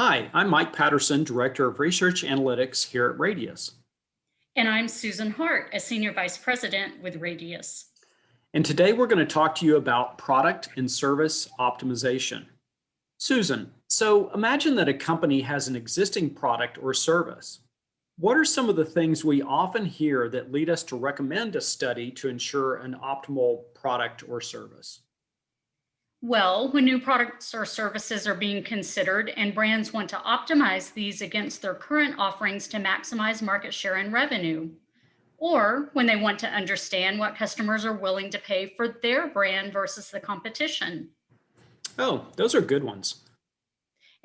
Hi, I'm Mike Patterson, Director of Research Analytics here at Radius. And I'm Susan Hart, a Senior Vice President with Radius. And today we're going to talk to you about product and service optimization. Susan, so imagine that a company has an existing product or service. What are some of the things we often hear that lead us to recommend a study to ensure an optimal product or service? Well, when new products or services are being considered and brands want to optimize these against their current offerings to maximize market share and revenue, or when they want to understand what customers are willing to pay for their brand versus the competition. Oh, those are good ones.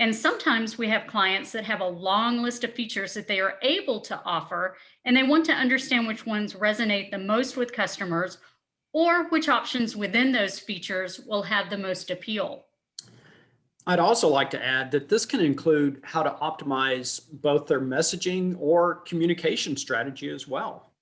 And sometimes we have clients that have a long list of features that they are able to offer, and they want to understand which ones resonate the most with customers or which options within those features will have the most appeal. I'd also like to add that this can include how to optimize both their messaging or communication strategy as well.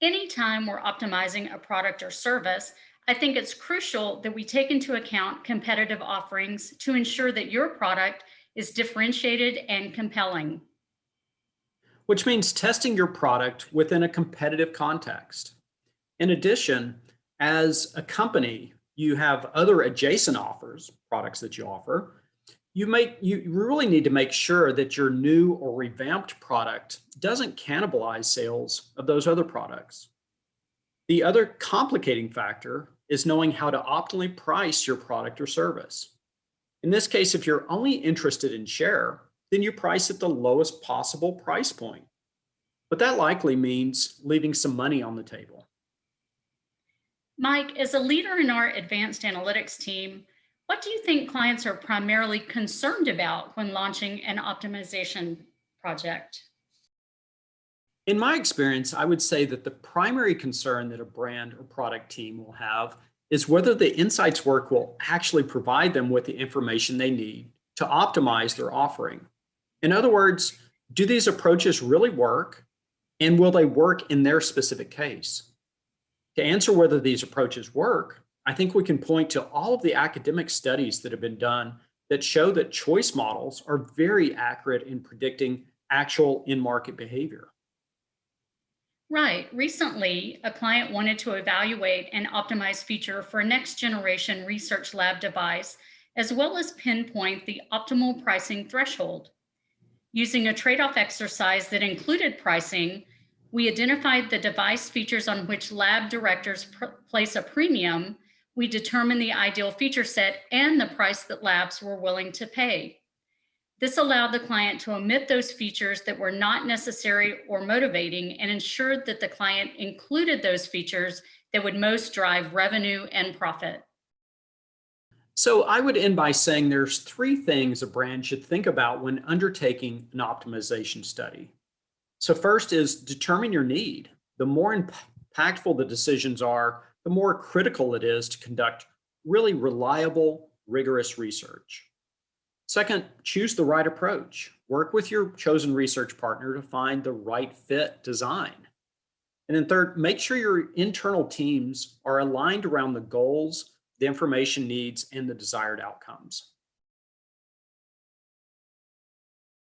Anytime we're optimizing a product or service, I think it's crucial that we take into account competitive offerings to ensure that your product is differentiated and compelling. Which means testing your product within a competitive context. In addition, as a company, you have other adjacent offers, products that you offer. You really need to make sure that your new or revamped product doesn't cannibalize sales of those other products. The other complicating factor is knowing how to optimally price your product or service. In this case, if you're only interested in share, then you price at the lowest possible price point. But that likely means leaving some money on the table. Mike, as a leader in our advanced analytics team, what do you think clients are primarily concerned about when launching an optimization project? In my experience, I would say that the primary concern that a brand or product team will have is whether the insights work will actually provide them with the information they need to optimize their offering. In other words, do these approaches really work, and will they work in their specific case? To answer whether these approaches work, I think we can point to all of the academic studies that have been done that show that choice models are very accurate in predicting actual in-market behavior. Right. Recently, a client wanted to evaluate an optimized feature for a next generation research lab device, as well as pinpoint the optimal pricing threshold. Using a trade off exercise that included pricing, we identified the device features on which lab directors place a premium. We determined the ideal feature set and the price that labs were willing to pay. This allowed the client to omit those features that were not necessary or motivating and ensured that the client included those features that would most drive revenue and profit. So I would end by saying there's three things a brand should think about when undertaking an optimization study. So first is determine your need. The more impactful the decisions are, the more critical it is to conduct really reliable, rigorous research. Second, choose the right approach. Work with your chosen research partner to find the right fit design. And then third, make sure your internal teams are aligned around the goals, the information needs, and the desired outcomes.